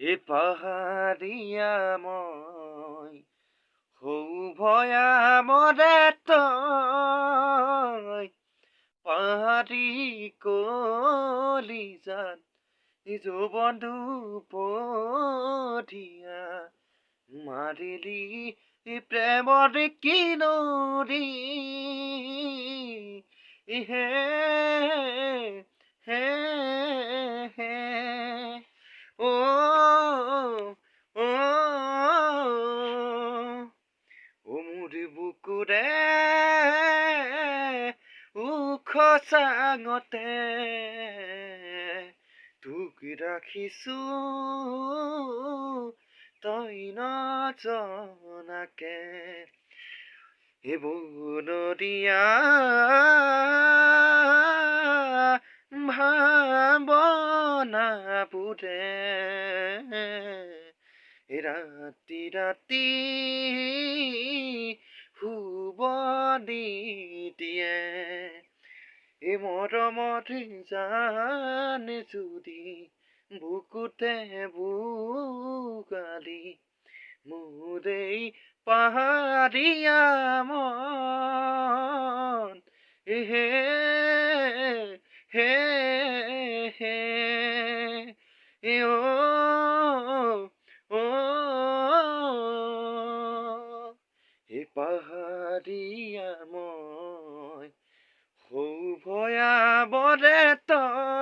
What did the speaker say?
এই পাহাৰীয়া মই সৌভয়া মৰে তই পাহাৰী কলিজাত যৌৱন পঠিয়া মাৰিলি প্ৰেমৰ কি নদী হে হে হে অ অ মোৰ বুকুৰে ওখ চাঙতে তোক ৰাখিছো তই নজনাকে বনৰীয়া ভাৱনাবোৰে ৰাতি ৰাতি শুব নিদিয়ে মৰমত জান যদি বুকুতে বুকালি মোৰ এই পাহাৰীয়া মন হে হে হে অ অ এই পাহাৰীয়া মই সৌভয়া বৰে তই